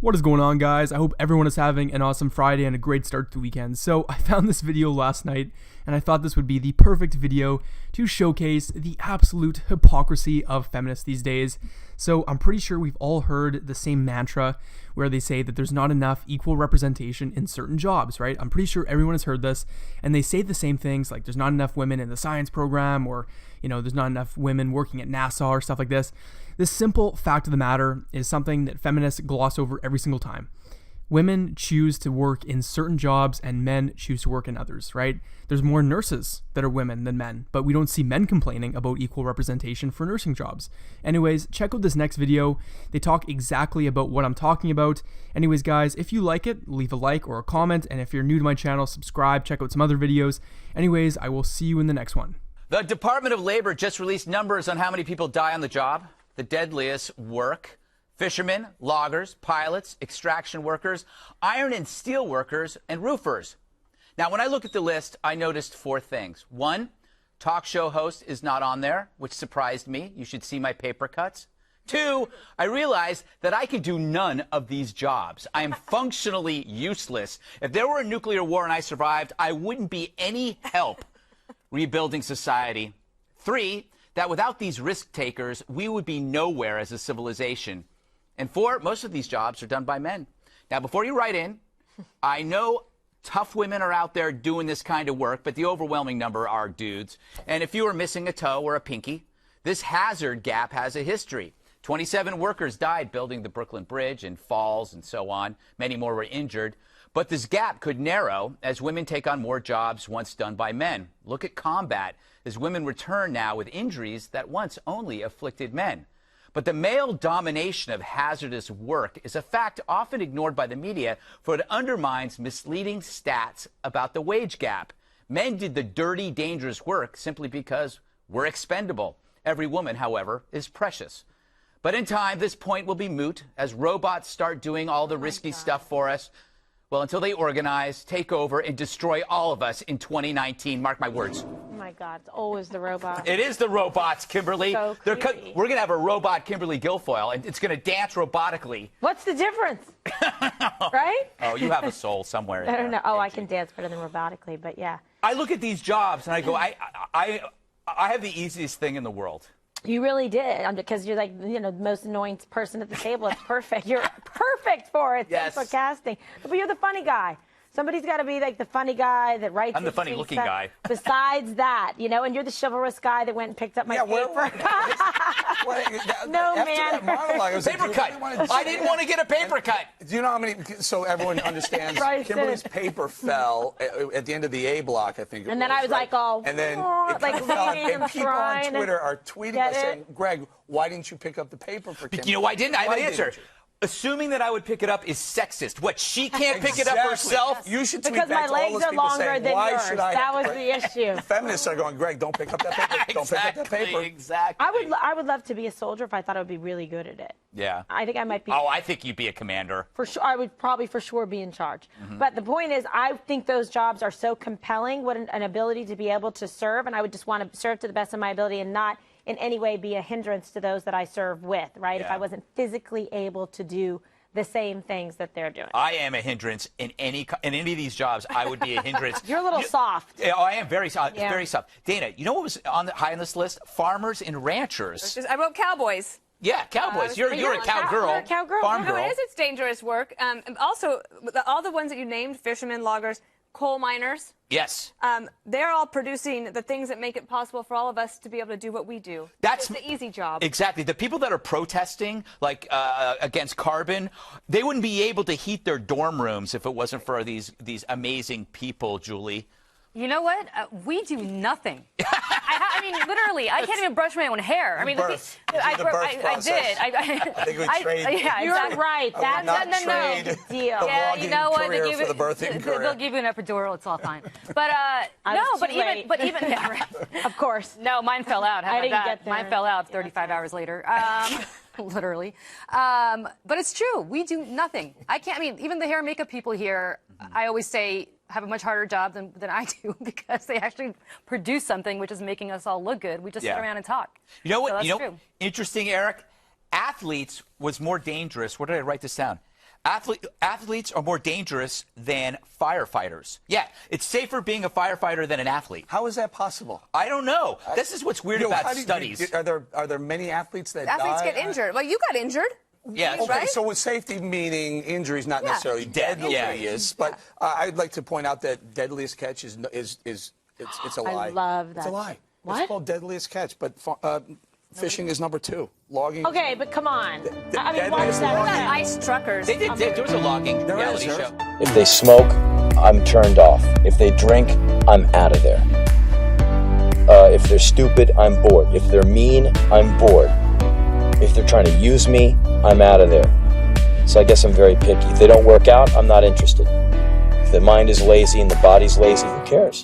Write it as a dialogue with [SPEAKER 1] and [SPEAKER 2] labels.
[SPEAKER 1] What is going on, guys? I hope everyone is having an awesome Friday and a great start to the weekend. So I found this video last night and I thought this would be the perfect video to showcase the absolute hypocrisy of feminists these days. So I'm pretty sure we've all heard the same mantra where they say that there's not enough equal representation in certain jobs, right? I'm pretty sure everyone has heard this, and they say the same things like there's not enough women in the science program, or there's not enough women working at NASA or stuff like this. This simple fact of the matter is something that feminists gloss over every single time. Women choose to work in certain jobs and men choose to work in others, right? There's more nurses that are women than men, but we don't see men complaining about equal representation for nursing jobs. Anyways, check out this next video. They talk exactly about what I'm talking about. Anyways, guys, if you like it, leave a like or a comment. And if you're new to my channel, subscribe, check out some other videos. Anyways, I will see you in the next one.
[SPEAKER 2] The Department of Labor just released numbers on how many people die on the job. The deadliest work: fishermen, loggers, pilots, extraction workers, iron and steel workers, and roofers. Now, when I look at the list, I noticed four things. One, talk show host is not on there, which surprised me. You should see my paper cuts. Two, I realized that I could do none of these jobs. I am functionally useless. If there were a nuclear war and I survived, I wouldn't be any help rebuilding society. Three, that without these risk takers, we would be nowhere as a civilization. And four, most of these jobs are done by men. Now, before you write in, I know tough women are out there doing this kind of work, but the overwhelming number are dudes. And if you are missing a toe or a pinky, this hazard gap has a history. 27 workers died building the Brooklyn Bridge and Falls and so on. Many more were injured. But this gap could narrow as women take on more jobs once done by men. Look at combat, as women return now with injuries that once only afflicted men. But the male domination of hazardous work is a fact often ignored by the media, for it undermines misleading stats about the wage gap. Men did the dirty, dangerous work simply because we're expendable. Every woman, however, is precious. But in time, this point will be moot as robots start doing all the risky stuff for us. Well, until they organize, take over, and destroy all of us in 2019. Mark my words.
[SPEAKER 3] Oh, my God. It's always the robots.
[SPEAKER 2] It is the robots, Kimberly.
[SPEAKER 3] So
[SPEAKER 2] We're
[SPEAKER 3] creepy.
[SPEAKER 2] going to have a robot Kimberly Guilfoyle, and it's going to dance robotically.
[SPEAKER 3] What's the difference? Right?
[SPEAKER 2] Oh, you have a soul somewhere.
[SPEAKER 3] I don't know. Oh, I can dance better than robotically, but yeah.
[SPEAKER 2] I look at these jobs, and I go, I have the easiest thing in the world.
[SPEAKER 3] You really did, because you're like, the most annoying person at the table. It's perfect. You're perfect for it.
[SPEAKER 2] Yes.
[SPEAKER 3] Thanks for casting. But you're the funny guy. Somebody's got to be like the funny guy that writes.
[SPEAKER 2] I'm the funny-looking guy.
[SPEAKER 3] Besides that, and you're the chivalrous guy that went and picked up my paper. No, man.
[SPEAKER 2] Paper cut. I didn't want to get a paper cut.
[SPEAKER 4] Do you know how many? So everyone understands. Kimberly's paper fell at the end of the A block, I think.
[SPEAKER 3] And then I was like, oh,
[SPEAKER 4] and then it
[SPEAKER 3] like
[SPEAKER 4] fell,
[SPEAKER 3] leaning
[SPEAKER 4] and
[SPEAKER 3] and
[SPEAKER 4] people on
[SPEAKER 3] trying.
[SPEAKER 4] Twitter are tweeting us saying, Greg, why didn't you pick up the paper for Kimberly?
[SPEAKER 2] You know why I didn't? I have
[SPEAKER 4] Why
[SPEAKER 2] an answer.
[SPEAKER 4] didn't you?
[SPEAKER 2] Assuming that I would pick it up is sexist. What, she can't pick it up herself?
[SPEAKER 4] You should tweet
[SPEAKER 3] Because
[SPEAKER 4] back
[SPEAKER 3] my
[SPEAKER 4] to all
[SPEAKER 3] legs
[SPEAKER 4] those
[SPEAKER 3] are
[SPEAKER 4] people
[SPEAKER 3] longer
[SPEAKER 4] saying,
[SPEAKER 3] than
[SPEAKER 4] why
[SPEAKER 3] yours.
[SPEAKER 4] should I
[SPEAKER 3] That
[SPEAKER 4] have
[SPEAKER 3] was the issue.
[SPEAKER 4] Feminists are going, Greg, don't pick up that paper. Don't pick up that paper.
[SPEAKER 2] Exactly.
[SPEAKER 3] I would love to be a soldier if I thought I would be really good at it.
[SPEAKER 2] Yeah.
[SPEAKER 3] I think I might be.
[SPEAKER 2] Oh, I think you'd be a commander.
[SPEAKER 3] For sure, I would probably for sure be in charge. But the point is, I think those jobs are so compelling, what an ability to be able to serve, and I would just want to serve to the best of my ability and not in any way be a hindrance to those that I serve with, right?
[SPEAKER 2] Yeah.
[SPEAKER 3] If I wasn't physically able to do the same things that they're doing.
[SPEAKER 2] I am a hindrance in any of these jobs. I would be a hindrance.
[SPEAKER 3] You're a little soft.
[SPEAKER 2] Oh, I am very soft.
[SPEAKER 3] Yeah.
[SPEAKER 2] Very soft. Dana, you know what was high on this list? Farmers and ranchers.
[SPEAKER 5] I wrote cowboys.
[SPEAKER 2] Yeah, cowboys. You're a cowgirl.
[SPEAKER 3] You're a cowgirl.
[SPEAKER 2] Farm
[SPEAKER 5] No,
[SPEAKER 2] girl.
[SPEAKER 5] it is. It's dangerous work. And also, all the ones that you named, fishermen, loggers, coal miners,
[SPEAKER 2] Yes.
[SPEAKER 5] they're all producing the things that make it possible for all of us to be able to do what we do.
[SPEAKER 2] That's
[SPEAKER 5] it's the easy job.
[SPEAKER 2] Exactly. The people that are protesting, like against carbon, they wouldn't be able to heat their dorm rooms if it wasn't for these amazing people, Julie.
[SPEAKER 6] You know what? We do nothing. I mean, literally, I can't even brush my own hair. I mean,
[SPEAKER 4] I
[SPEAKER 6] did.
[SPEAKER 4] I think we trade.
[SPEAKER 6] Yeah,
[SPEAKER 3] You're
[SPEAKER 6] exactly.
[SPEAKER 3] right. That's
[SPEAKER 6] no.
[SPEAKER 4] trade
[SPEAKER 3] deal.
[SPEAKER 4] the
[SPEAKER 6] Yeah, you know what?
[SPEAKER 4] career for the birthing career.
[SPEAKER 6] They'll give you an epidural. It's all fine. But
[SPEAKER 3] was too late.
[SPEAKER 6] yeah, right.
[SPEAKER 3] Of course.
[SPEAKER 6] No, mine fell out. How
[SPEAKER 3] I
[SPEAKER 6] about
[SPEAKER 3] didn't
[SPEAKER 6] that?
[SPEAKER 3] get there.
[SPEAKER 6] Mine fell out 35 hours later. Literally. But it's true. We do nothing. I can't. I mean, even the hair and makeup people here, I always say, have a much harder job than I do because they actually produce something which is making us all look good. We just sit around and talk.
[SPEAKER 2] You know what?
[SPEAKER 6] So that's true.
[SPEAKER 2] Interesting, Eric. Athletes was more dangerous. Where did I write this down? Athletes are more dangerous than firefighters. Yeah, it's safer being a firefighter than an athlete.
[SPEAKER 4] How is that possible?
[SPEAKER 2] I don't know. This is what's weird about studies.
[SPEAKER 4] Are there many athletes that
[SPEAKER 5] Athletes
[SPEAKER 4] die?
[SPEAKER 5] get injured. Well, you got injured.
[SPEAKER 2] Yeah.
[SPEAKER 4] Okay,
[SPEAKER 5] right?
[SPEAKER 4] so with safety meaning injuries, not necessarily deadliest, but I'd like to point out that deadliest catch is it's a lie.
[SPEAKER 3] I love that.
[SPEAKER 4] It's a lie.
[SPEAKER 3] What?
[SPEAKER 4] It's called deadliest catch, but fishing is number 2. Logging.
[SPEAKER 3] Okay, but come on. I mean, why
[SPEAKER 4] deadliest
[SPEAKER 3] is that?
[SPEAKER 4] logging.
[SPEAKER 3] Okay.
[SPEAKER 5] Ice truckers.
[SPEAKER 2] There was a logging reality
[SPEAKER 4] is,
[SPEAKER 2] show.
[SPEAKER 7] If they smoke, I'm turned off. If they drink, I'm out of there. If they're stupid, I'm bored. If they're mean, I'm bored. If they're trying to use me, I'm out of there. So I guess I'm very picky. If they don't work out, I'm not interested. If the mind is lazy and the body's lazy, who cares?